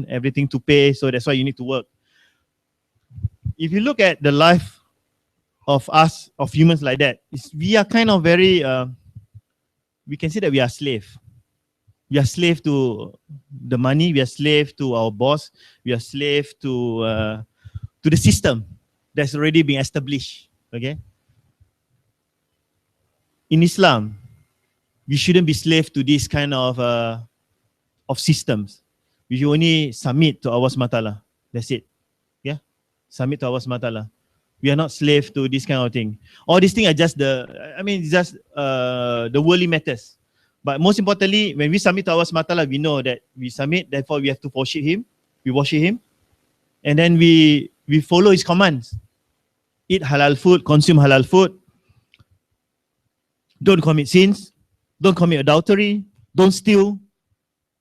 everything to pay, so that's why you need to work. If you look at the life of us, of humans like that, we are kind of very, we can say that we are slave. We are slave to the money, we are slave to our boss, we are slave to the system that's already been established. Okay? In Islam, we shouldn't be slave to this kind of systems. We should only submit to Allah SWT. That's it. Yeah? Submit to Allah SWT. We are not slave to this kind of thing. All these things are just just the worldly matters. But most importantly, when we submit to Allah SWT, we know that we submit, therefore we have to worship Him. We worship Him. And then we follow His commands. Eat halal food, consume halal food. Don't commit sins. Don't commit adultery. Don't steal.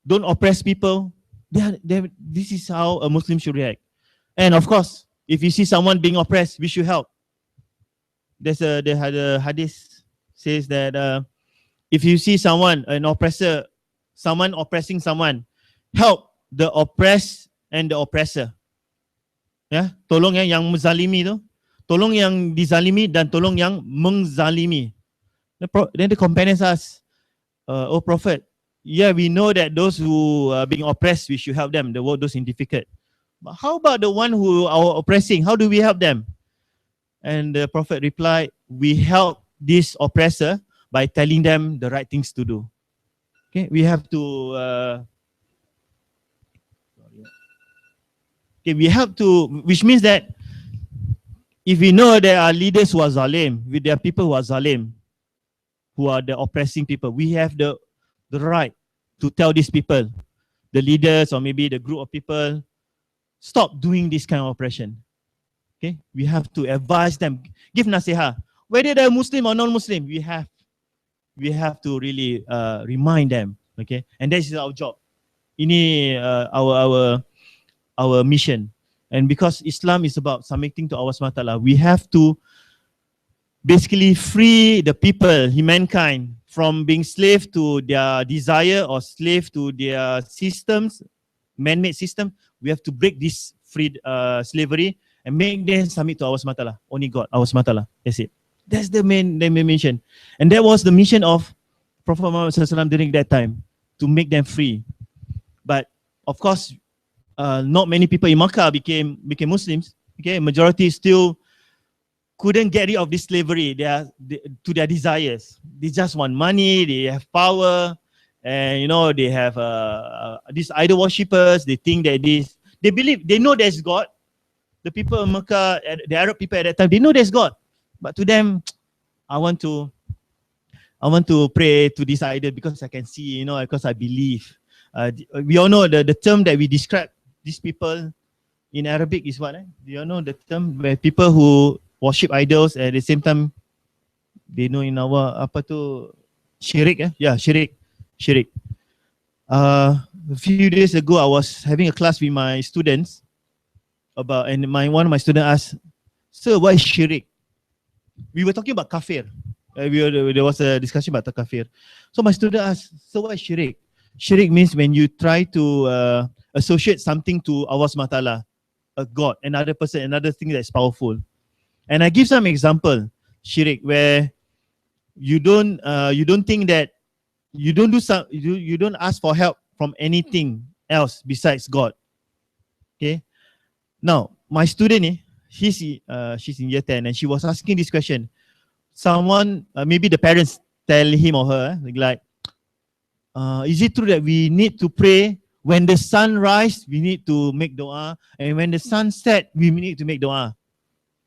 Don't oppress people. This is how a Muslim should react. And of course, if you see someone being oppressed, we should help. The hadith says that if you see someone, an oppressor, someone oppressing someone, help the oppressed and the oppressor. Ya, tolong yang menzalimi tu, tolong yang dizalimi dan tolong yang menzalimi. Then the companions ask, "Oh Prophet, yeah, we know that those who are being oppressed, we should help them. Those in difficult. But how about the one who are oppressing? How do we help them?" And the Prophet replied, "We help this oppressor by telling them the right things to do." Okay, we have to. Okay, we have to, which means that if we know there are leaders who are zalim, there are people who are zalim, who are the oppressing people, we have the right to tell these people, the leaders or maybe the group of people, stop doing this kind of oppression. Okay, we have to advise them, give nasiha, whether they're Muslim or non-Muslim. We have to really remind them. Okay, and that is our job. Ini our mission. And because Islam is about submitting to Allah SWT, we have to basically free the people, humankind, from being slave to their desire or slave to their systems, man-made system. We have to break this slavery and make them submit to Allah SWT. Only God, Allah SWT. That's it. That's the main mission. And that was the mission of Prophet Muhammad SAW during that time, to make them free. But of course, not many people in Makkah became Muslims. Okay, majority still couldn't get rid of this slavery to their desires. They just want money, they have power, and they have these idol worshippers. They think that they know there's God. The people in Makkah, the Arab people at that time, they know there's God. But to them, I want to pray to this idol because I can see, because I believe. We all know the term that we describe these people in Arabic is what? Do you know the term where people who worship idols at the same time they know in our syirik? Yeah, syirik. A few days ago, I was having a class with my students and one of my students asked, "Sir, what is syirik?" We were talking about kafir. There was a discussion about the kafir. So my student asked, "So what is syirik?" Syirik means when you try to associate something to Allah SWT, a God, another person, another thing that's powerful. And I give some example, syirik, where you don't think that you don't ask for help from anything else besides God. Okay. Now my student, she's in year 10 and she was asking this question. Someone, maybe the parents tell him or her, like, is it true that we need to pray when the sun rises, we need to make dua, and when the sun set, we need to make dua?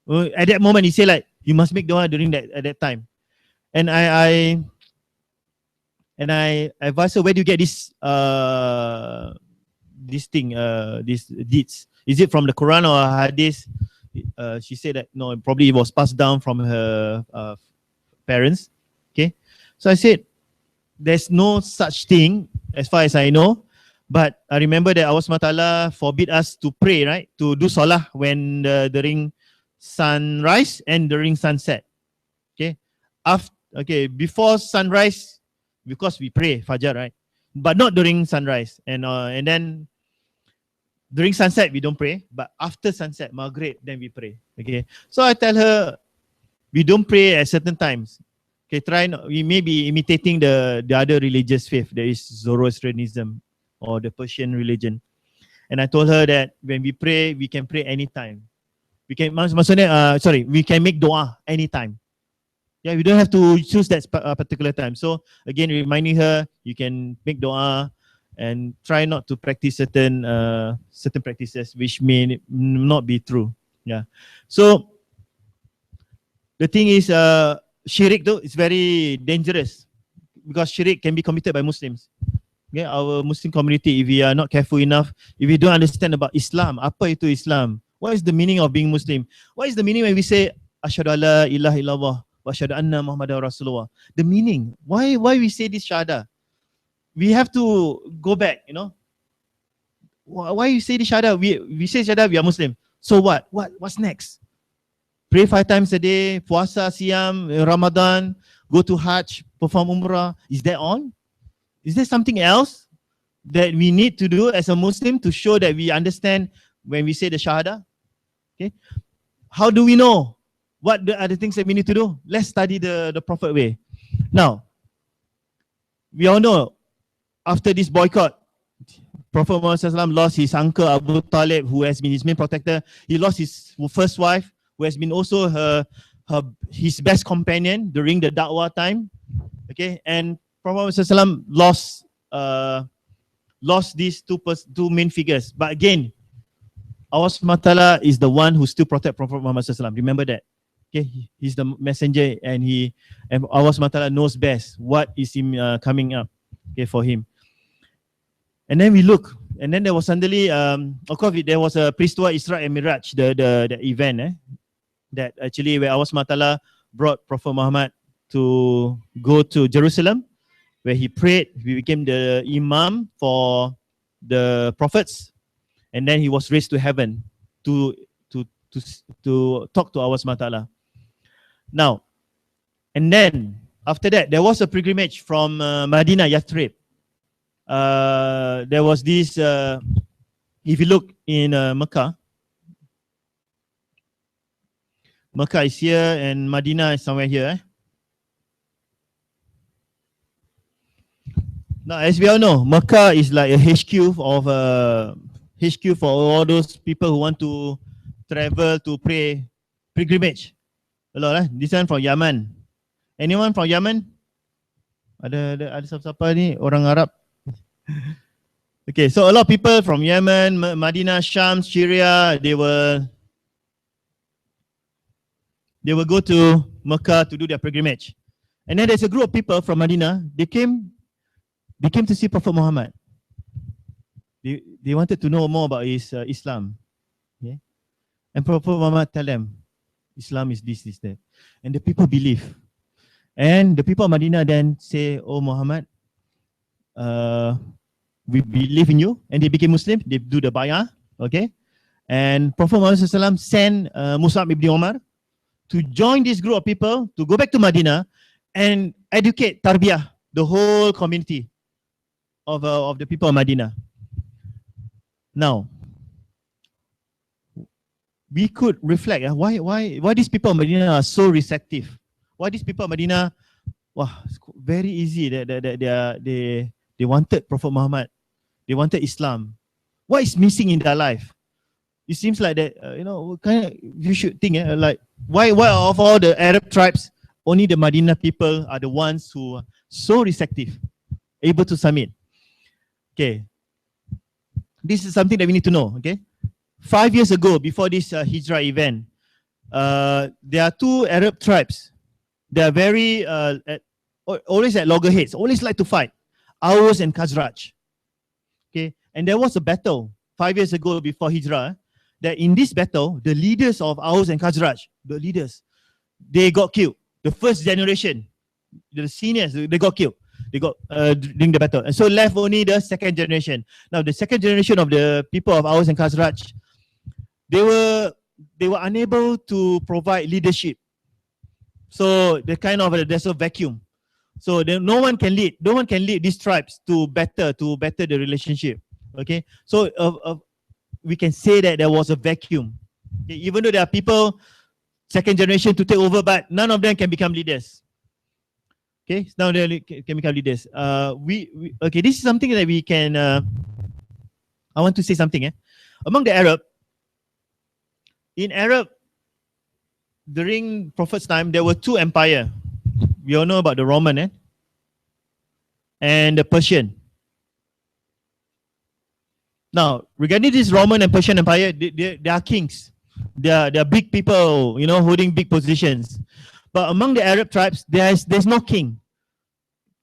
At that moment, he said, like, you must make dua at that time. And I advised her, where do you get this these deeds? Is it from the Quran or Hadith? She said that no, probably it was passed down from her parents. Okay, so I said, there's no such thing as far as I know. But I remember that Allah SWT forbid us to pray, right? To do salah when during sunrise and during sunset. Okay. Before sunrise, because we pray Fajr, right? But not during sunrise. And then During sunset, we don't pray, but after sunset, Maghrib, then we pray. Okay. So I tell her, we don't pray at certain times. Okay, try not, we may be imitating the other religious faith. There is Zoroastrianism or the Persian religion. And I told her that when we pray, we can pray anytime. We can, maksudnya, we can make dua anytime. Yeah, we don't have to choose that particular time. So again, reminding her, you can make dua and try not to practice certain practices which may not be true. Yeah. So the thing is, shirik though is very dangerous because shirik can be committed by Muslims. Okay, our Muslim community, if we are not careful enough, if we don't understand about Islam, apa itu Islam? What is the meaning of being Muslim? What is the meaning when we say Asyhadu alla ilaha illallah wa asyhadu anna Muhammadar Rasulullah? The meaning. Why we say this shahada? We have to go back, you know. Why you say this shahada? We say shahada, we are Muslim. So what? What's next? Pray 5 times a day, puasa, siyam, Ramadan, go to Hajj, perform Umrah. Is that all? Is there something else that we need to do as a Muslim to show that we understand when we say the Shahada? Okay. How do we know what are the things that we need to do? Let's study the Prophet way. Now, we all know after this boycott, Prophet Muhammad SAW lost his uncle Abu Talib, who has been his main protector. He lost his first wife, who has been also his best companion during the Da'wah time. Okay, and Prophet Muhammad lost these two main figures. But again, Allah SWT is the one who still protect Prophet Muhammad SAW. Remember that. Okay, he's the messenger, and Allah SWT knows best what is coming up. Okay, for him. And then we look, and then there was suddenly, of course, there was a Peristiwa Isra and Miraj, the event that actually where Allah SWT brought Prophet Muhammad to go to Jerusalem, where he prayed. He became the imam for the prophets, and then he was raised to heaven to talk to Allah SWT. Now, and then after that, there was a pilgrimage from Madinah, Yathrib. There was this, if you look in Mecca is here and Madinah is somewhere here. Now, as we all know, Mecca is like a HQ for all those people who want to travel to pray pilgrimage. A lot, This one from Yaman. Anyone from Yaman? Ada siapa ni orang Arab? Okay, so a lot of people from Yemen, Madinah, Sham, Syria, they will go to Mecca to do their pilgrimage. And then there's a group of people from Madinah. They came to see Prophet Muhammad. They wanted to know more about his Islam. Okay? And Prophet Muhammad tell them, Islam is this, that. And the people believe. And the people of Madinah then say, oh Muhammad, we believe in you. And they became Muslim. They do the bayah. Okay? And Prophet Muhammad SAW sent Mus'ab ibn Umar to join this group of people to go back to Madinah and educate, tarbiyah, the whole community of the people of Madinah. Now, we could reflect why these people of Madinah are so receptive. Why these people of Madinah, it's very easy that they wanted Prophet Muhammad, they wanted Islam. What is missing in their life? It seems like that you should think like why of all the Arab tribes, only the Madinah people are the ones who are so receptive, able to submit. Okay, this is something that we need to know. Okay, 5 years ago, before this Hijrah event, there are 2 Arab tribes. They are very always at loggerheads, always like to fight. Aus and Khazraj. Okay, and there was a battle 5 years ago before Hijrah. That in this battle, the leaders of Aus and Khazraj, they got killed. The first generation, the seniors, they got killed. They got during the battle, and so left only the second generation. Now, the second generation of the people of Aus and Khazraj, they were unable to provide leadership. So there's a vacuum. So no one can lead. No one can lead these tribes to better the relationship. Okay, so we can say that there was a vacuum. Okay, even though there are people, second generation to take over, but none of them can become leaders. Okay, now they can become leaders. Okay, this is something that we can. I want to say something. Among the Arab, in Arab, during Prophet's time, there were two empires. We all know about the Roman and the Persian. Now, regarding this Roman and Persian Empire, they are kings. They are big people, holding big positions. But among the Arab tribes, there's no king.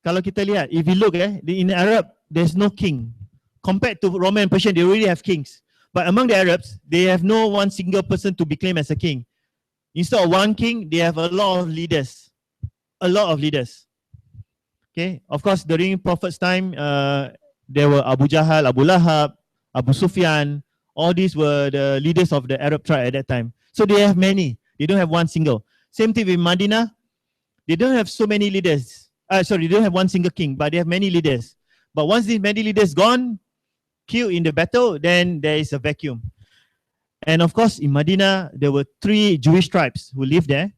Kalau kita lihat, if you look, in Arab, there's no king. Compared to Roman and Persian, they already have kings. But among the Arabs, they have no one single person to be claimed as a king. Instead of one king, they have a lot of leaders. A lot of leaders. Okay, of course, during Prophet's time, there were Abu Jahal, Abu Lahab, Abu Sufyan. All these were the leaders of the Arab tribe at that time. So they have many. They don't have one single. Same thing with Medina. They don't have so many leaders. They don't have one single king, but they have many leaders. But once these many leaders gone, killed in the battle, then there is a vacuum. And of course, in Medina, there were 3 Jewish tribes who lived there.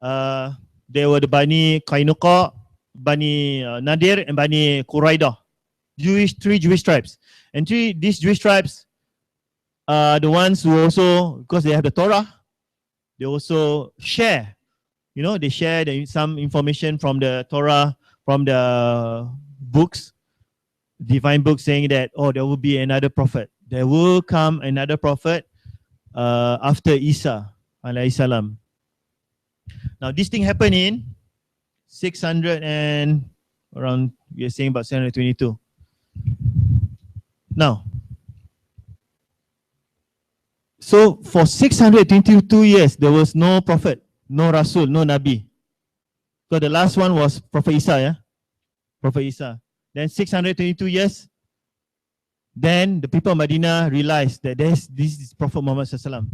There were the Bani Qainuqa, Bani Nadir, and Bani Quraidah. 3 Jewish tribes. And these Jewish tribes are the ones who also, because they have the Torah, they also share. They share some information from the Torah, from the books, divine books, saying that, there will be another prophet. There will come another prophet after Isa, alayhi salam. Now, this thing happened in 600 and around, we are saying about 722. Now, so for 622 years, there was no prophet, no Rasul, no Nabi. So the last one was Prophet Isa, Prophet Isa. Then 622 years, then the people of Medina realized that this is Prophet Muhammad Sallallahu Alaihi Wasallam.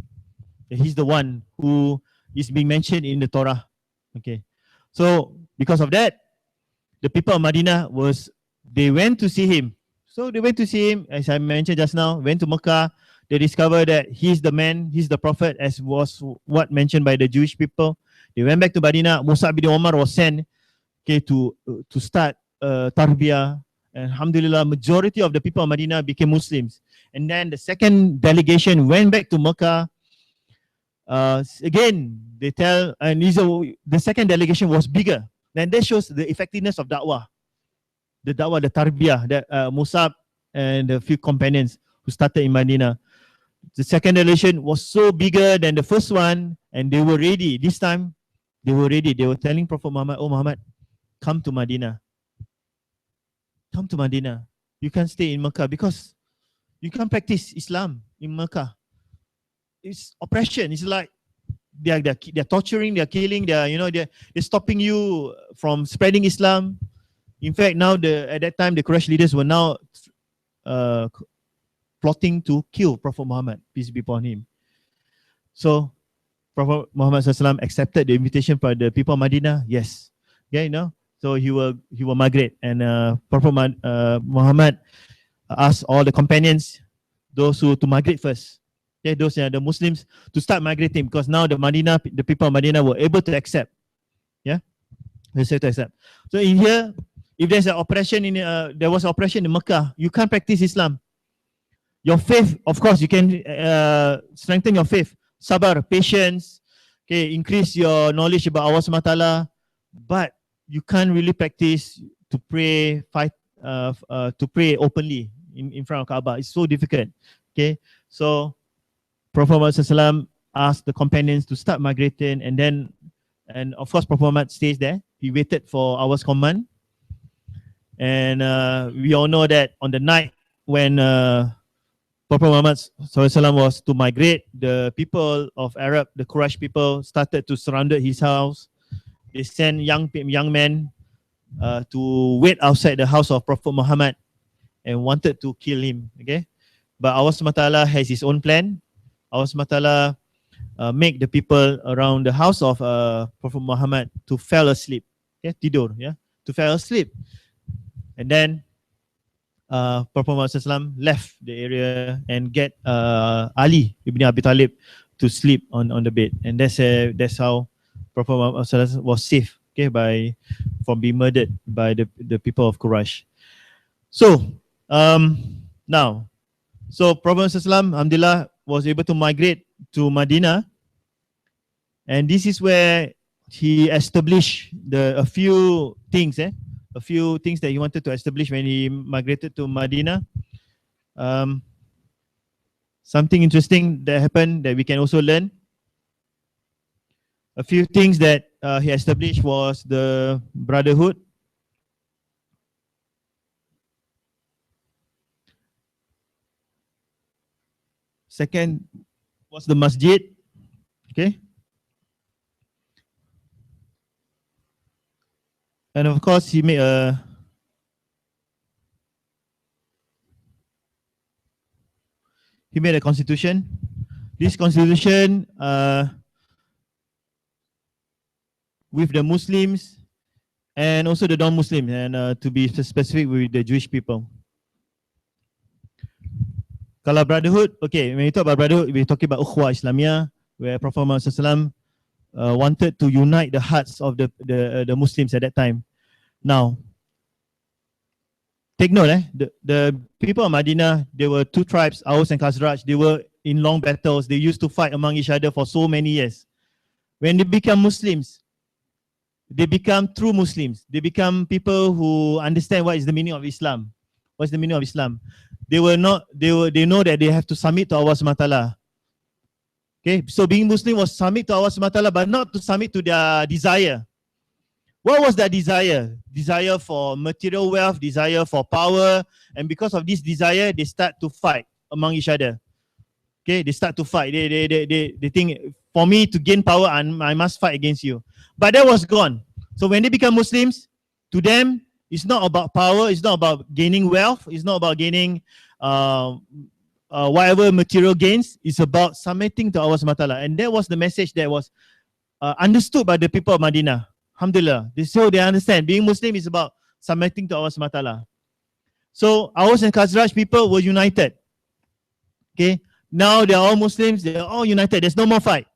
That he's the one who is being mentioned in the Torah. Okay. So because of that, the people of Medina they went to see him. So they went to see him, as I mentioned just now, went to Mecca. They discovered that he's the man, he's the prophet, as was what mentioned by the Jewish people. They went back to Medina. Musa bin Omar was sent to start tarbiyah. And alhamdulillah, majority of the people of Medina became Muslims. And then the second delegation went back to Mecca. Again, they tell, and the second delegation was bigger. Then that shows the effectiveness of da'wah. The da'wah, the tarbiyah, that Musab and a few companions who started in Medina. The second delegation was so bigger than the first one, and they were ready. This time, they were ready. They were telling Prophet Muhammad, Muhammad, come to Medina. Come to Medina. You can't stay in Mecca because you can't practice Islam in Mecca. It's oppression. It's like they're torturing, they're killing, they're stopping you from spreading Islam. In fact, now at that time the Quraysh leaders were now plotting to kill Prophet Muhammad, peace be upon him. So Prophet Muhammad SAW accepted the invitation by the people of Medina. Yes, so he will migrate, and Prophet Muhammad asked all the companions, those who to migrate first. Okay, those are the Muslims to start migrating, because now the people of Medina were able to accept. Yeah, they said to accept. So in here, if there's an oppression there was oppression in Mecca, you can't practice Islam. Your faith, of course, you can strengthen your faith, sabar, patience, okay, increase your knowledge about Allah Subhanahu wa Taala, but you can't really practice to pray, to pray openly in front of Kaaba. It's so difficult. Okay, so Prophet Muhammad SAW asked the companions to start migrating, and of course Prophet Muhammad stays there. He waited for our command, and we all know that on the night when Prophet Muhammad SAW was to migrate, the people of Arab, the Quraysh people, started to surround his house. They sent young men to wait outside the house of Prophet Muhammad and wanted to kill him. Okay, but Allah SWT has His own plan. Allah SWT make the people around the house of Prophet Muhammad to fall asleep. Okay, tidur, to fall asleep. And then Prophet Muhammad SAW left the area and get Ali ibn Abi Talib to sleep on the bed, and that's how Prophet Muhammad SAW was saved, okay, from being murdered by the people of Quraysh. So now, so Prophet Muhammad, alhamdulillah, was able to migrate to Medina, and this is where he established a few things that he wanted to establish when he migrated to Medina. Something interesting that happened that we can also learn. A few things that he established was the brotherhood. Second was the masjid. Okay. And of course, he made a constitution. This constitution with the Muslims and also the non-Muslims, and to be specific with the Jewish people. Kalau brotherhood, okay, when we talk about brotherhood, we're talking about Ukhwa Islamiyah, where Prophet Muhammad SAW wanted to unite the hearts of the Muslims at that time. Now, take note, the people of Medina, there were two tribes, Aus and Khazraj. They were in long battles. They used to fight among each other for so many years. When they become Muslims, they become true Muslims. They become people who understand what is the meaning of Islam. What's the meaning of Islam? They know that they have to submit to Allah SWT. Okay, so being Muslim was submit to Allah SWT, but not to submit to their desire. What was their desire? Desire for material wealth, desire for power, and because of this desire, they start to fight among each other. Okay, they start to fight. They think, for me to gain power, I must fight against you. But that was gone. So when they become Muslims, to them, it's not about power, it's not about gaining wealth, it's not about gaining whatever material gains, it's about submitting to Allah SWT. And that was the message that was understood by the people of Medina. Alhamdulillah. So they understand being Muslim is about submitting to Allah SWT. So Aus and Khazraj people were united. Okay, now they are all Muslims, they are all united, there's no more fight.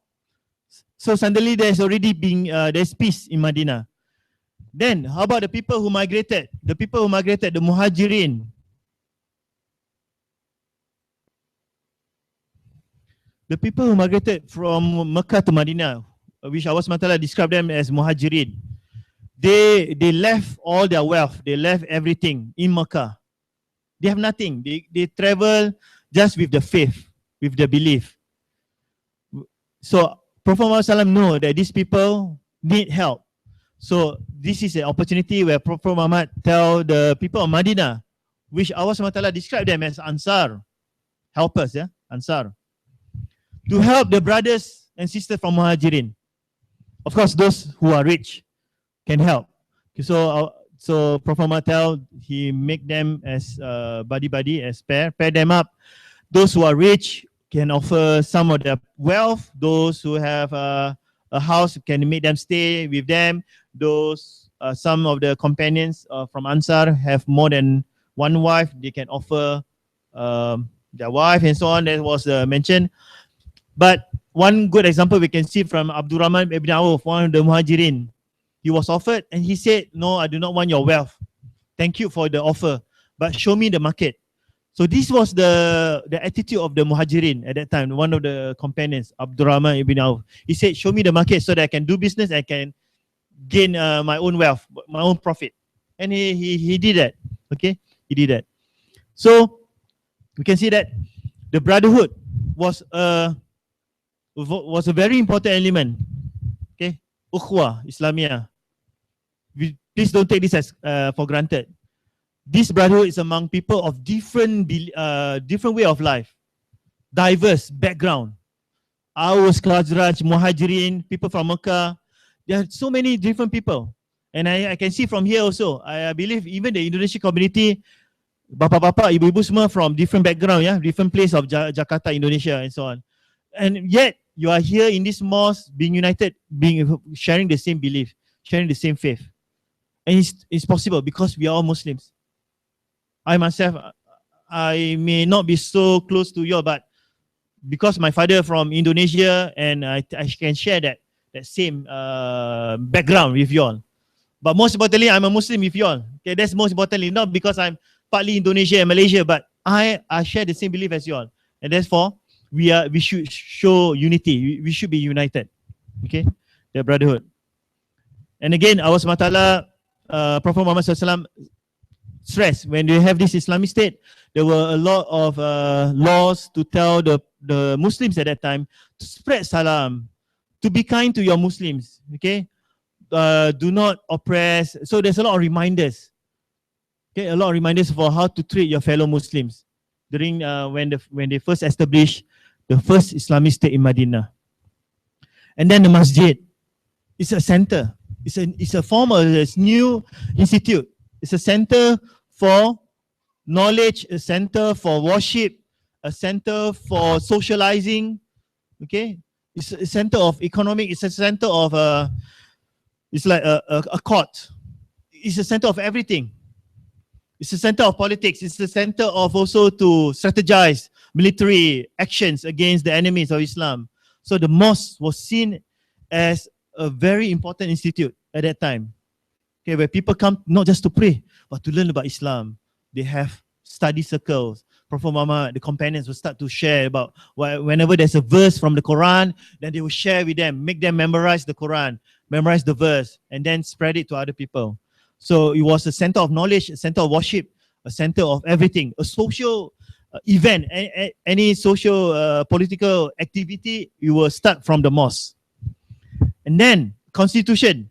So suddenly there's already been there's peace in Medina. Then how about the people who migrated? The people who migrated, the Muhajirin. The people who migrated from Mecca to Medina, which Allah SWT described them as Muhajirin. They left all their wealth, they left everything in Mecca. They have nothing. They travel just with the faith, with the belief. So Prophet Muhammad know that these people need help. So this is an opportunity where Prophet Muhammad tell the people of Medina, which Allah SWT described them as Ansar, helpers, Ansar, to help the brothers and sisters from Muhajirin. Of course, those who are rich can help. So Prophet Muhammad he make them as buddy, as pair them up. Those who are rich can offer some of their wealth. Those who have a house can make them stay with them. Those some of the companions from Ansar have more than one wife. They can offer their wife and so on. That was mentioned. But one good example we can see from Abdurrahman ibn Auf, one of the Muhajirin. He was offered and he said, "No, I do not want your wealth. Thank you for the offer, but show me the market." So this was the attitude of the Muhajirin at that time. One of the companions, Abdurrahman ibn Auf, he said, "Show me the market so that I can do business, I can gain my own wealth, my own profit." And he did that. Okay, he did that. So we can see that the brotherhood was a very important element. Okay, Ukhwa Islamiyah. Please don't take this as for granted. This brotherhood is among people of different way of life, diverse background. Aus, Khazraj, Muhajirin, people from Mecca. There are so many different people. And I can see from here also, I believe even the Indonesian community, bapa-bapa, ibu-ibu semua from different background, different place of Jakarta, Indonesia and so on. And yet, you are here in this mosque, being united, sharing the same belief, sharing the same faith. And it's possible because we are all Muslims. I myself, I may not be so close to you, but because my father from Indonesia, and I can share that same background with you all. But most importantly, I'm a Muslim with you all. Okay, that's most importantly, not because I'm partly Indonesia and Malaysia, but I share the same belief as you all, and therefore we should show unity. We should be united. Okay, the brotherhood. And again, Allah SWT, Prophet Muhammad SAW stress when they have this Islamic state, there were a lot of laws to tell the Muslims at that time to spread salam, to be kind to your Muslims, okay? Do not oppress. So there's a lot of reminders, okay? A lot of reminders for how to treat your fellow Muslims during when they first established the first Islamic state in Medina. And then the masjid, it's a center. It's a form of this new institute. It's a center for knowledge, a center for worship, a center for socializing. Okay, it's a center of economic. It's a center of it's like a court. It's a center of everything. It's a center of politics. It's a center of also to strategize military actions against the enemies of Islam. So the mosque was seen as a very important institute at that time. Okay, where people come not just to pray, but to learn about Islam. They have study circles. Prophet Muhammad, the companions will start to share about whenever there's a verse from the Quran, then they will share with them, make them memorize the Quran, memorize the verse, and then spread it to other people. So it was a center of knowledge, a center of worship, a center of everything, a social event, any social political activity, you will start from the mosque. And then constitution.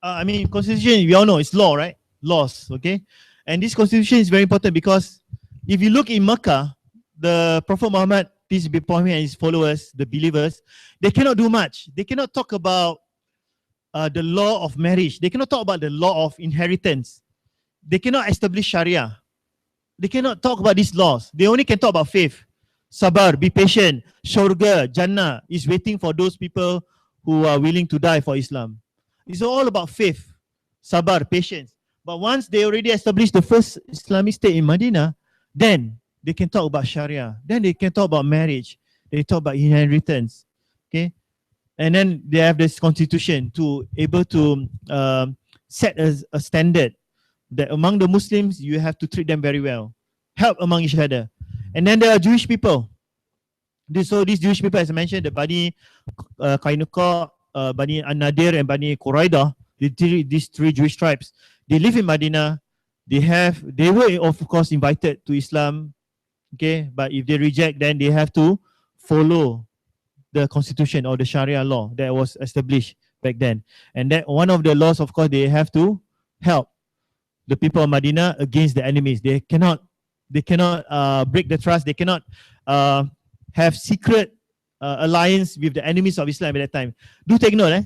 Constitution, we all know it's law, right? Laws, okay? And this constitution is very important because if you look in Mecca, the Prophet Muhammad, peace be upon him, and his followers, the believers, they cannot do much. They cannot talk about the law of marriage. They cannot talk about the law of inheritance. They cannot establish Sharia. They cannot talk about these laws. They only can talk about faith. Sabar, be patient. Shurga, Jannah is waiting for those people who are willing to die for Islam. It's all about faith, sabar, patience. But once they already established the first Islamic state in Medina, then they can talk about Sharia. Then they can talk about marriage. They talk about inheritance. Okay, and then they have this constitution to able to set a standard that among the Muslims you have to treat them very well, help among each other. And then there are Jewish people. So these Jewish people, as I mentioned, the Bani Kainuqa, Bani An-Nadir and Bani Quraidah, these three Jewish tribes, they live in Medina. They were of course invited to Islam, okay, but if they reject, then they have to follow the constitution or the Sharia law that was established back then. And that one of the laws, of course, they have to help the people of Medina against the enemies. They cannot break the trust. They cannot have secret alliance with the enemies of Islam at that time. Do take note,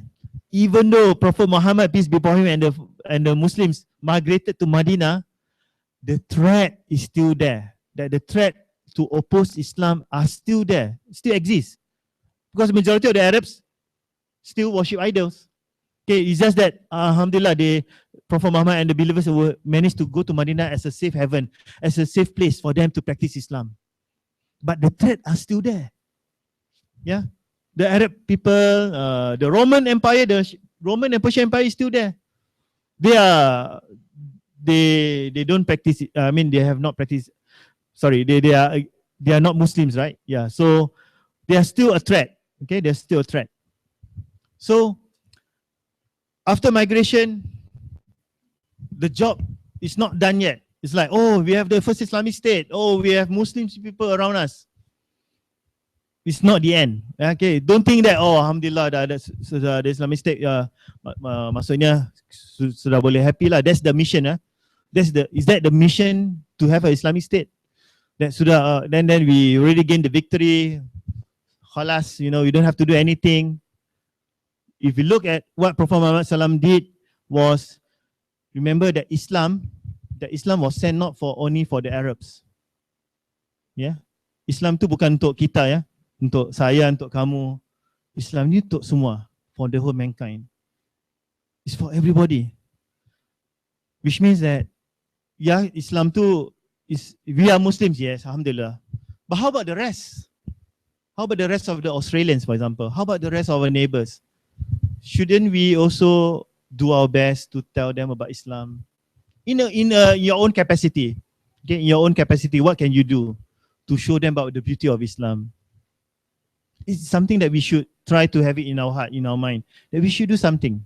even though Prophet Muhammad, peace be upon him, and the Muslims migrated to Medina, the threat is still there. That the threat to oppose Islam are still there, still exists. Because the majority of the Arabs still worship idols. Okay, it's just that alhamdulillah, Prophet Muhammad and the believers will manage to go to Medina as a safe haven, as a safe place for them to practice Islam. But the threat are still there. Yeah, the Arab people, the Roman Empire, the Roman and Persian Empire is still there. They don't practice. They have not practiced. Sorry, they are not Muslims, right? Yeah, so they are still a threat. Okay, they're still a threat. So after migration, the job is not done yet. It's like, oh, we have the first Islamic state. Oh, we have Muslim people around us. It's not the end. Okay, don't think that, oh, alhamdulillah, the Islamic state, maksudnya sudah boleh happy lah. That's the mission. Is that the mission, to have an Islamic state? That sudah, then we already gained the victory. Khalas, you don't have to do anything. If you look at what Prophet Muhammad SAW did, was remember that Islam was sent not only for the Arabs. Yeah, Islam tu bukan untuk kita, ya, untuk saya, untuk kamu. Islam ni untuk semua, for the whole mankind. It's for everybody. Which means that yeah, Islam too is, we are Muslims, yes, alhamdulillah. But how about the rest? How about the rest of the Australians, for example? How about the rest of our neighbors? Shouldn't we also do our best to tell them about Islam in your own capacity? Okay, in your own capacity, what can you do to show them about the beauty of Islam? It's something that we should try to have it in our heart, in our mind, that we should do something.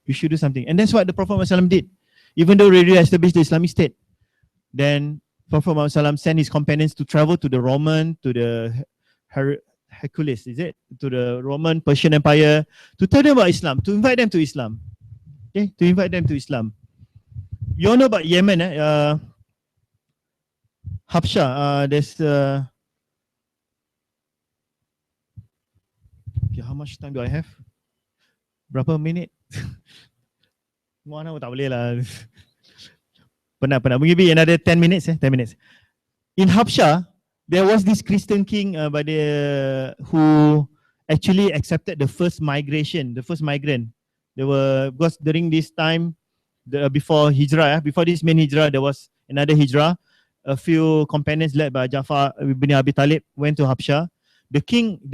We should do something. And that's what the Prophet ﷺ did. Even though he established the Islamic State, then Prophet ﷺ sent his companions to travel to the Roman, to the Hercules, is it? To the Roman, Persian Empire, to tell them about Islam, to invite them to Islam. Okay, to invite them to Islam. You all know about Yemen, Habsha, there's okay, how much time do I have? Berapa minit? Mana tak boleh lah. Penat. Maybe another 10 minutes. 10 minutes. In Habsha, there was this Christian king who actually accepted the first migration, the first migrant. There were, because during this time, before Hijrah, before this main Hijrah, there was another Hijrah. A few companions led by Jafar bin Abi Talib went to Habsha. The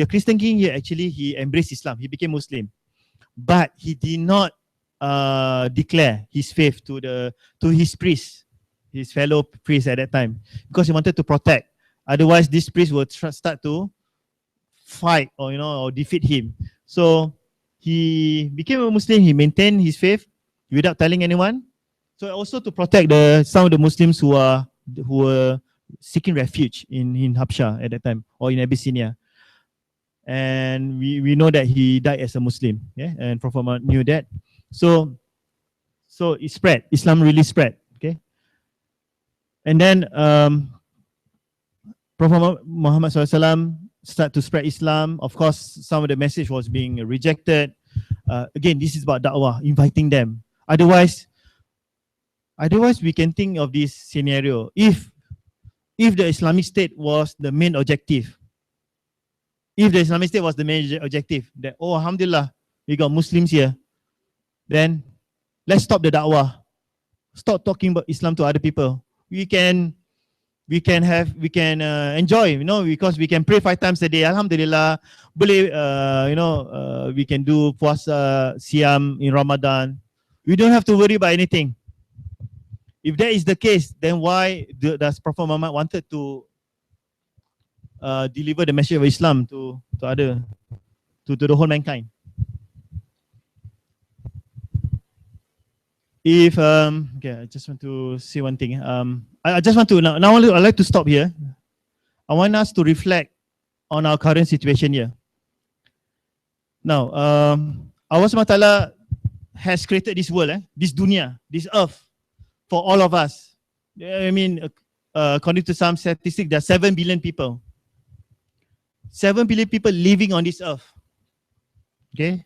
Christian king here, actually, he embraced Islam. He became Muslim. But he did not declare his faith to his priest, his fellow priest at that time, because he wanted to protect. Otherwise, this priest would start to fight or defeat him. So he became a Muslim. He maintained his faith without telling anyone. So also to protect some of the Muslims who were seeking refuge in Habsha at that time, or in Abyssinia. And we know that he died as a Muslim, yeah, and Prophet Muhammad knew that. So it spread. Islam really spread, okay. And then Prophet Muhammad SAW started to spread Islam. Of course, some of the message was being rejected. Again, this is about da'wah, inviting them. Otherwise, we can think of this scenario. If the Islamic State was the main objective, if the Islamic State was the main objective, that, oh, alhamdulillah, we got Muslims here, then let's stop the da'wah. Stop talking about Islam to other people. We can enjoy, because we can pray 5 times a day. Alhamdulillah, boleh, we can do puasa, siam in Ramadan. We don't have to worry about anything. If that is the case, then why does Prophet Muhammad wanted to deliver the message of Islam to the whole mankind? Okay, I just want to say one thing. I just want to now I'd like to stop here. I want us to reflect on our current situation here. Now, Allah Subhanahu wa Ta'ala has created this world, this dunya, this earth, for all of us. I mean, according to some statistics, there are 7 billion people. 7 billion people living on this earth. Okay?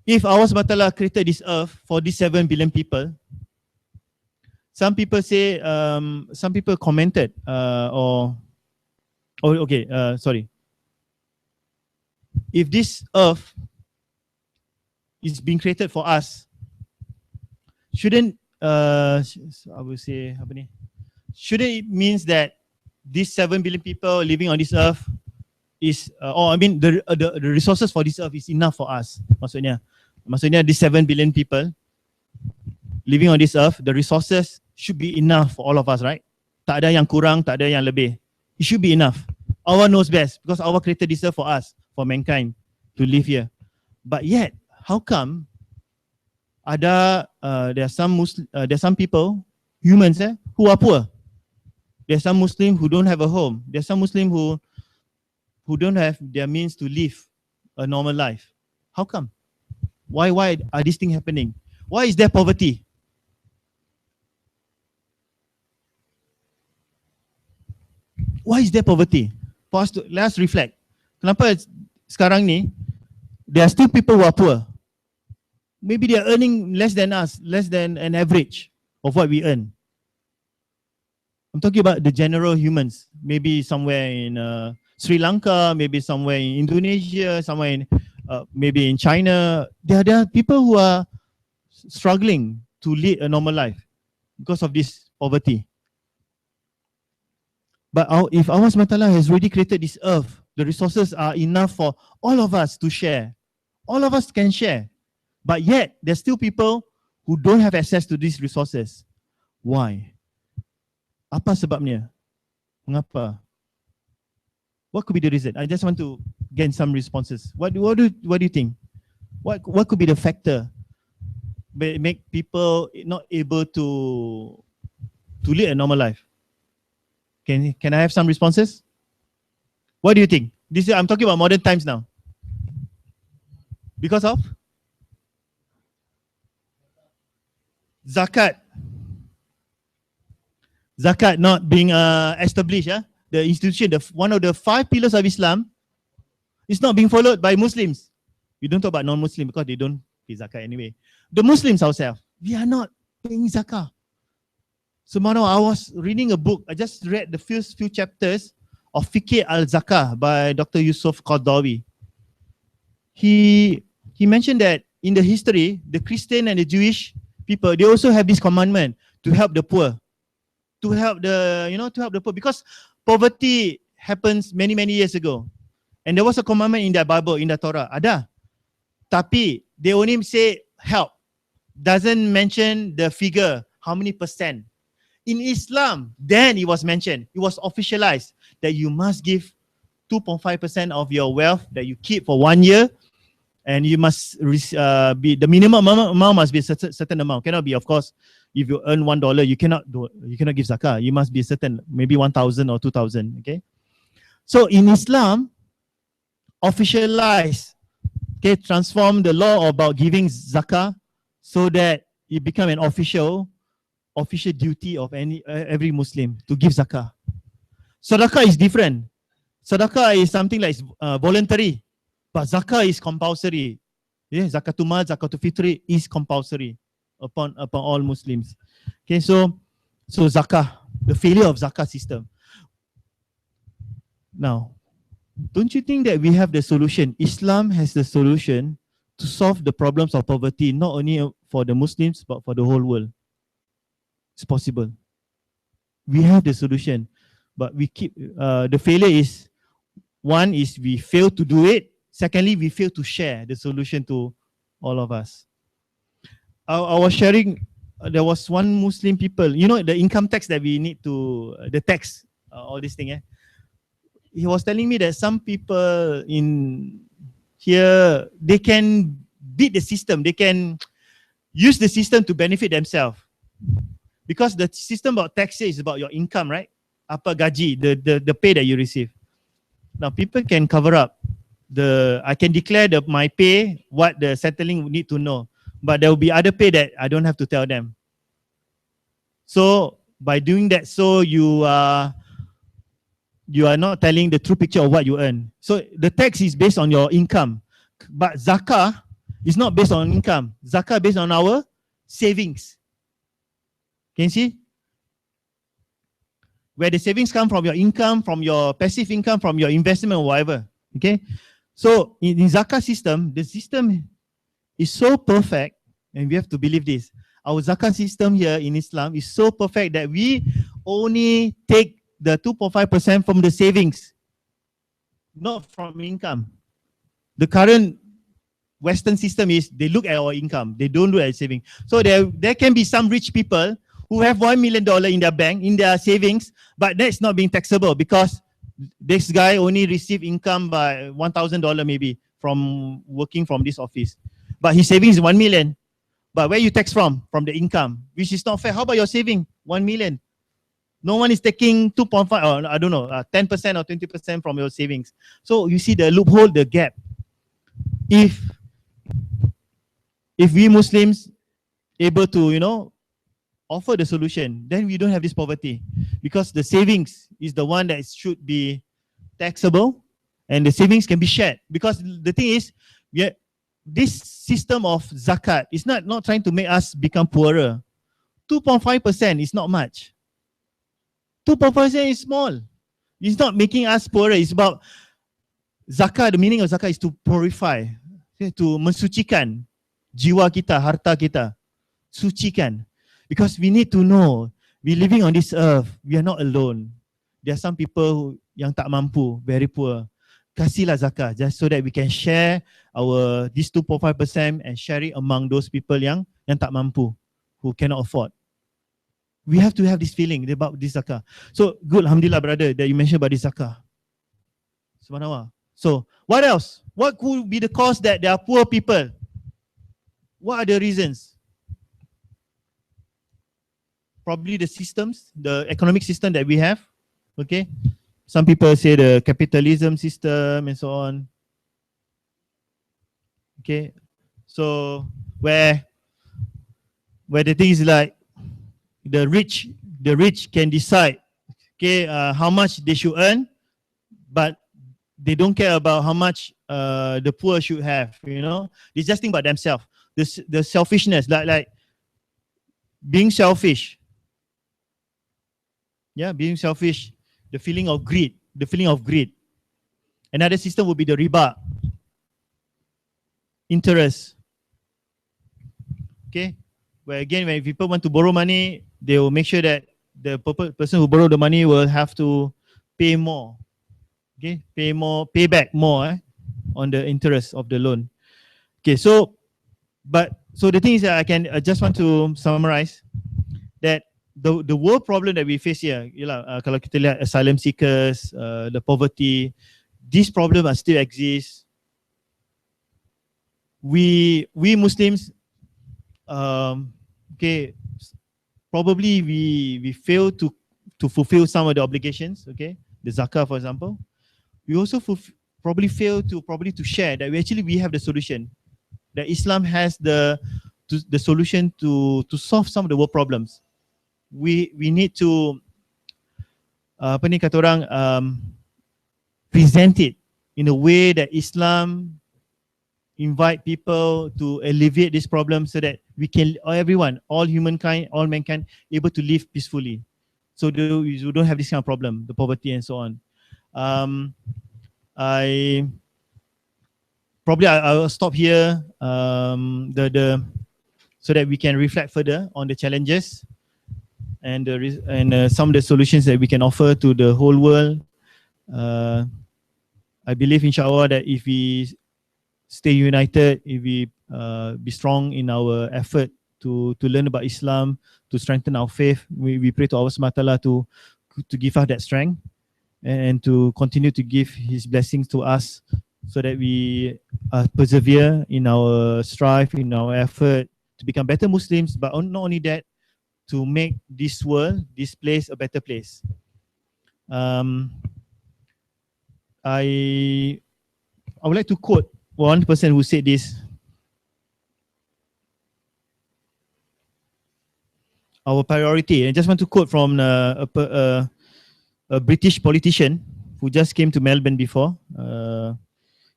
If Allah Subhanahu wa Ta'ala created this earth for these 7 billion people, some people say, some people commented, sorry. If this earth is being created for us, shouldn't, I would say, shouldn't it means that these 7 billion people living on this earth is, the resources for this earth is enough for us. Maksudnya these 7 billion people living on this earth, the resources should be enough for all of us, right? Tak ada yang kurang, tak ada yang lebih. It should be enough. Allah knows best, because Allah created this earth for us, for mankind to live here. But yet, how come there are some people, humans, who are poor? There are some Muslims who don't have a home. There are some Muslims who don't have their means to live a normal life. How come? Why are these things happening? Why is there poverty? Why is there poverty? Let us reflect. Kenapa sekarang ni there are still people who are poor? Maybe they are earning less than us, less than an average of what we earn. I'm talking about the general humans. Maybe somewhere in Sri Lanka, maybe somewhere in Indonesia, somewhere in maybe in China. There are people who are struggling to lead a normal life. because of this poverty. But if Allah SWT has already created this earth, the resources are enough for all of us to share. All of us can share. But yet, there's still people who don't have access to these resources. Why? Apa sebabnya? Mengapa? What could be the reason? I just want to get some responses. What do you think? What could be the factor that make people not able to lead a normal life? Can I have some responses? What do you think? I'm talking about modern times now. Because of zakat. Zakat not being established. The institution, one of the 5 pillars of Islam, is not being followed by Muslims. We don't talk about non-Muslim because they don't pay zakat anyway. The Muslims ourselves, we are not paying zakah. So now I was reading a book. I just read the first few chapters of Fiqh al-Zakah by Dr. Yusuf Qardawi. He mentioned that in the history, the Christian and the Jewish people, they also have this commandment to help the poor. To help the poor, because poverty happens many years ago. And there was a commandment in the Bible, in the Torah. Ada. Tapi they only say help. Doesn't mention the figure, how many percent. In Islam, then it was mentioned, it was officialized that you must give 2.5% of your wealth that you keep for 1 year, and you must be the minimum amount must be a certain amount. Cannot be, of course, if you earn $1, you cannot give zakah. You must be certain, maybe 1,000 or 2,000. Okay, so in Islam, officialized, okay, transform the law about giving zakah so that it become an official duty of every Muslim to give zakah. Sadaqah is different. Sadaqah is something like voluntary, but zakah is compulsory. Yeah, zakatul mal, zakatul fitri is compulsory upon all Muslims. Okay, so zakah, the failure of zakah system. Now, don't you think that we have the solution? Islam has the solution to solve the problems of poverty, not only for the Muslims, but for the whole world. It's possible. We have the solution, but we keep, the failure is, one is we fail to do it. Secondly, we fail to share the solution to all of us. I was sharing, there was one Muslim people, the income tax that we need to, the tax, all this thing. He was telling me that some people in here, they can beat the system. They can use the system to benefit themselves. Because the system about tax is about your income, right? Apa gaji, the pay that you receive. Now people can cover up. I can declare my pay, what the settling would need to know. But there will be other pay that I don't have to tell them. So by doing that, so you are not telling the true picture of what you earn. So the tax is based on your income. But zakah is not based on income. Zakah based on our savings. Can you see? Where the savings come from your income, from your passive income, from your investment or whatever. Okay? So in zakah system, the system is so perfect, and we have to believe this. Our zakah system here in Islam is so perfect that we only take the 2.5% from the savings, not from income. The current Western system is they look at our income, they don't look at saving. So there can be some rich people who have $1 million in their bank, in their savings, but that's not being taxable because this guy only received income by $1,000 maybe from working from this office. But his savings is 1 million. But where you tax from? From the income, which is not fair. How about your saving? 1 million. No one is taking 2.5 or I don't know, 10% or 20% from your savings. So you see the loophole, the gap. If we Muslims able to, offer the solution, then we don't have this poverty, because the savings is the one that should be taxable, and the savings can be shared. Because the thing is, this system of zakat is not trying to make us become poorer. 2.5% is not much. 2.5% is small. It's not making us poorer. It's about zakat. The meaning of zakat is to purify, to mensucikan jiwa kita, harta kita, sucikan. Because we need to know, we're living on this earth, we are not alone. There are some people who, yang tak mampu, very poor. Kasihlah zakah just so that we can share our this 2.5% and share it among those people yang tak mampu, who cannot afford. We have to have this feeling about this zakah. So good, alhamdulillah brother, that you mentioned about this zakah. Subhanallah. So what else? What could be the cause that there are poor people? What are the reasons? Probably the systems, the economic system that we have. Okay, some people say the capitalism system and so on. Okay, so where the thing is like the rich can decide, okay, how much they should earn, but they don't care about how much the poor should have. You know, they just think about themselves. The selfishness, like being selfish. Yeah, being selfish. The feeling of greed. Another system would be the riba, interest. Okay, where again, when people want to borrow money, they will make sure that the person who borrowed the money will have to pay more. Okay, pay back more on the interest of the loan. Okay, so the thing is that I just want to summarize that the world problem that we face here, kalau kita lihat asylum seekers, the poverty, these problems are still exist. We Muslims, okay, probably we fail to fulfill some of the obligations. Okay, the zakah, for example. We also probably fail to share that we have the solution. That Islam has the solution to solve some of the world problems. We need to present it in a way that Islam invite people to alleviate this problem so that we can, all mankind, able to live peacefully. So you don't have this kind of problem, the poverty and so on. I will stop here so that we can reflect further on the challenges and some of the solutions that we can offer to the whole world. I believe, inshallah, that if we stay united, if we be strong in our effort to learn about Islam, to strengthen our faith, we pray to Allah subhanahu wa ta'ala to give us that strength and to continue to give His blessings to us so that we persevere in our strive, in our effort to become better Muslims, but not only that, to make this world, this place, a better place. I would like to quote one person who said this. Our priority, I just want to quote from a British politician who just came to Melbourne before.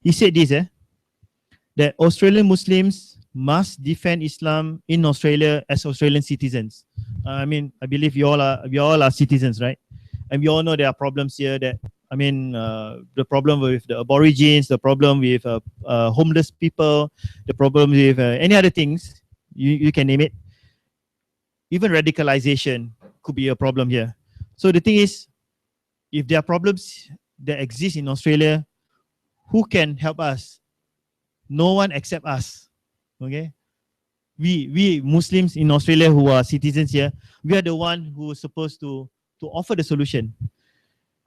He said this, that Australian Muslims must defend Islam in Australia as Australian citizens. I believe we all are citizens, right? And we all know there are problems here that, the problem with the Aborigines, the problem with homeless people, the problem with any other things, you can name it. Even radicalization could be a problem here. So the thing is, if there are problems that exist in Australia, who can help us? No one except us. Okay, we Muslims in Australia who are citizens here, we are the one who is supposed to offer the solution.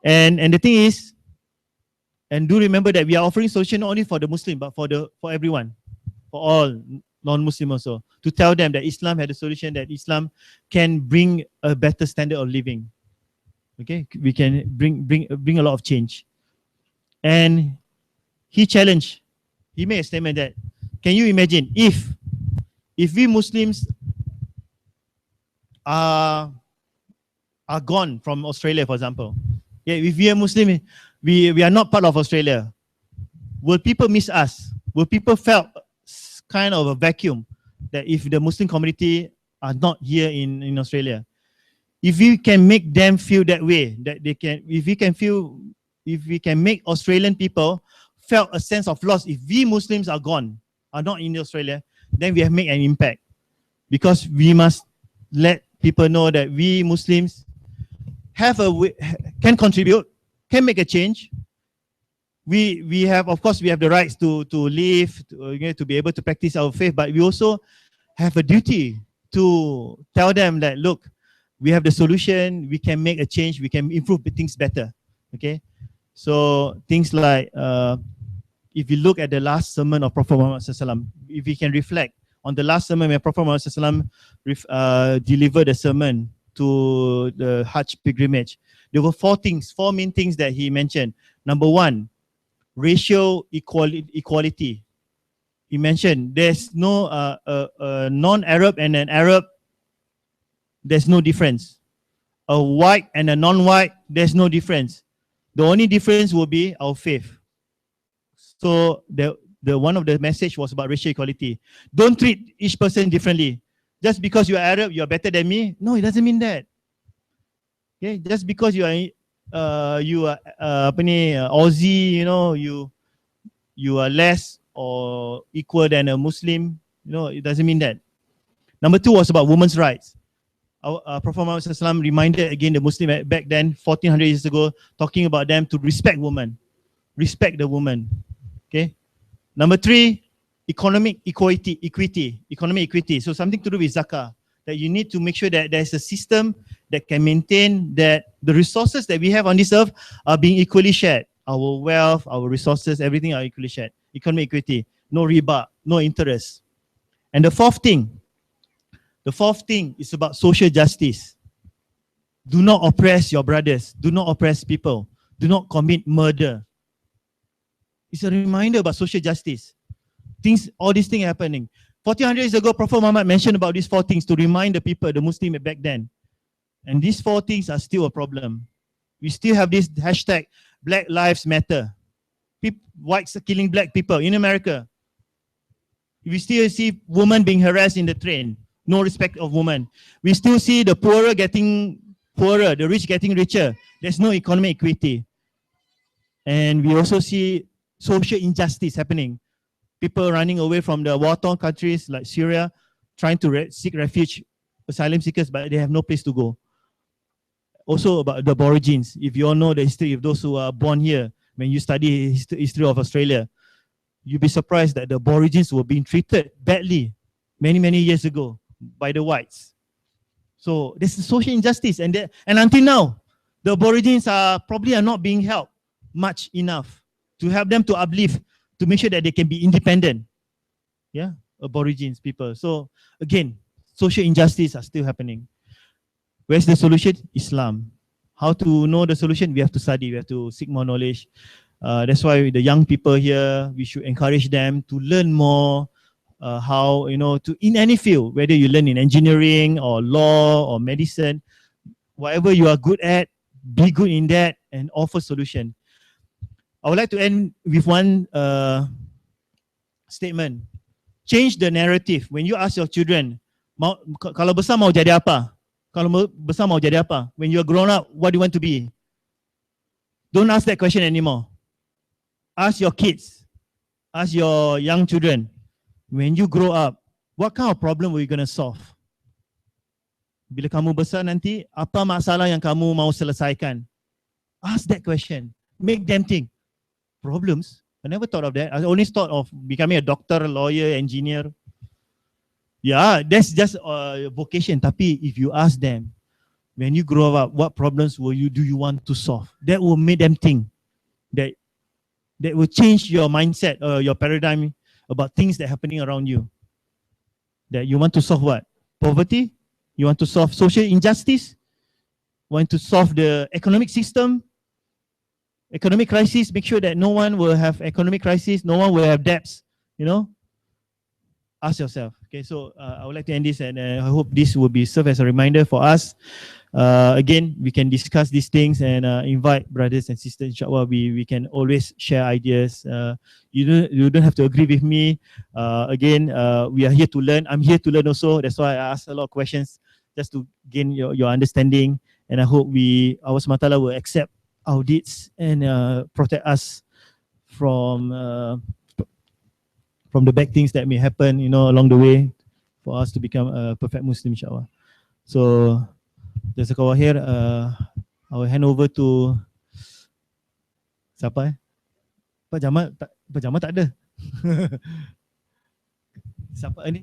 And the thing is, and do remember that we are offering solution not only for the Muslim but for everyone, for all non-Muslim also, to tell them that Islam had a solution, that Islam can bring a better standard of living. Okay, we can bring a lot of change. And he made a statement that, can you imagine if we Muslims are gone from Australia, for example? Yeah, if we are Muslim, we are not part of Australia. Will people miss us? Will people felt kind of a vacuum that if the Muslim community are not here in Australia? If we can make them feel that way, that they can, if we can make Australian people felt a sense of loss, if we Muslims are gone, are not in Australia, then we have made an impact. Because we must let people know that we Muslims have can contribute, can make a change. We have, of course, we have the rights to live, to be able to practice our faith, but we also have a duty to tell them that, look, we have the solution, we can make a change, we can improve things better. Okay, so things like if you look at the last sermon of Prophet Muhammad SAW, if we can reflect on the last sermon where Prophet Muhammad SAW delivered a sermon to the Hajj pilgrimage, there were four main things that he mentioned. Number one, racial equality. He mentioned there's no non-Arab and an Arab, there's no difference. A white and a non-white, there's no difference. The only difference will be our faith. So the one of the message was about racial equality. Don't treat each person differently. Just because you are Arab, you are better than me. No, it doesn't mean that. Okay, just because you are Aussie, you are less or equal than a Muslim. It doesn't mean that. Number two was about women's rights. Our Prophet Muhammad SAW reminded again the Muslim back then, 1400 years ago, talking about them to respect women, respect the woman. Okay. Number three, economic equity. So something to do with zakah, that you need to make sure that there's a system that can maintain that the resources that we have on this earth are being equally shared. Our wealth, our resources, everything are equally shared. Economic equity, no riba, no interest. And the fourth thing is about social justice. Do not oppress your brothers. Do not oppress people. Do not commit murder. It's a reminder about social justice. All these things happening. 1400 years ago, Prophet Muhammad mentioned about these four things to remind the people, the Muslim back then. And these four things are still a problem. We still have this hashtag Black Lives Matter. Whites are killing black people in America. We still see women being harassed in the train. No respect of women. We still see the poorer getting poorer, the rich getting richer. There's no economic equity. And we also see social injustice happening. People running away from the war-torn countries like Syria, trying to seek refuge, asylum seekers, but they have no place to go. Also about the Aborigines. If you all know the history of those who are born here, when you study history of Australia, you'll be surprised that the Aborigines were being treated badly many years ago by the whites. So there's a social injustice, and until now, the Aborigines are not being helped much enough to help them to uplift, to make sure that they can be independent. Yeah, Aborigines people. So again, social injustice are still happening. Where's the solution? Islam. How to know the solution? We have to study, we have to seek more knowledge. That's why the young people here, we should encourage them to learn more, how, in any field, whether you learn in engineering or law or medicine, whatever you are good at, be good in that and offer solution. I would like to end with one statement. Change the narrative. When you ask your children, kalau besar mau jadi apa? Kalau besar mau jadi apa? When you are grown up, what do you want to be? Don't ask that question anymore. Ask your kids, ask your young children, when you grow up, what kind of problem are you going to solve? Bila kamu besar nanti, apa masalah yang kamu mau selesaikan? Ask that question. Make them think. Problems? I never thought of that. I only thought of becoming a doctor, lawyer, engineer. Yeah, that's just a vocation. Tapi if you ask them, when you grow up, what problems do you want to solve? That will make them think. That will change your mindset or your paradigm about things that are happening around you. That you want to solve what? Poverty? You want to solve social injustice? Want to solve the economic system? Economic crisis? Make sure that no one will have economic crisis, no one will have debts, Ask yourself. Okay, so I would like to end this, and I hope this will serve as a reminder for us. Again, we can discuss these things and invite brothers and sisters. Inshallah, we can always share ideas. You don't have to agree with me. Again, we are here to learn. I'm here to learn also. That's why I ask a lot of questions just to gain your understanding. And I hope Allah SWT will accept our deeds and protect us from the bad things that may happen, along the way, for us to become a perfect Muslim, inshallah. So just go here. I will hand over to siapa? Pak Jamal tak ada. Siapa ni?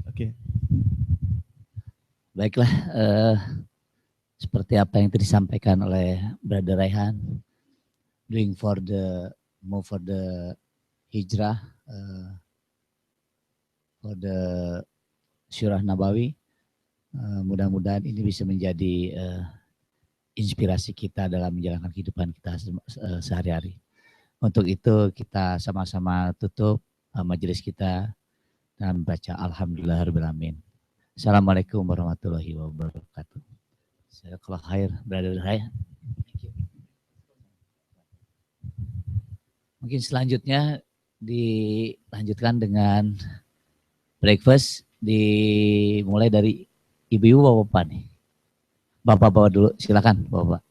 Okay. Baiklah, seperti apa yang tadi disampaikan oleh Brother Rayhan, move for the hijrah, for the Syurah Nabawi. Mudah-mudahan ini bisa menjadi inspirasi kita dalam menjalankan kehidupan kita sehari-hari. Untuk itu kita sama-sama tutup majelis kita dan baca Alhamdulillahirabbil alamin. Assalamualaikum warahmatullahi wabarakatuh. Jazakallah khair, Brother Rayhan. Mungkin selanjutnya dilanjutkan dengan breakfast, dimulai dari ibu-ibu bapak-bapak nih. Bapak-bapak dulu, silakan bapak.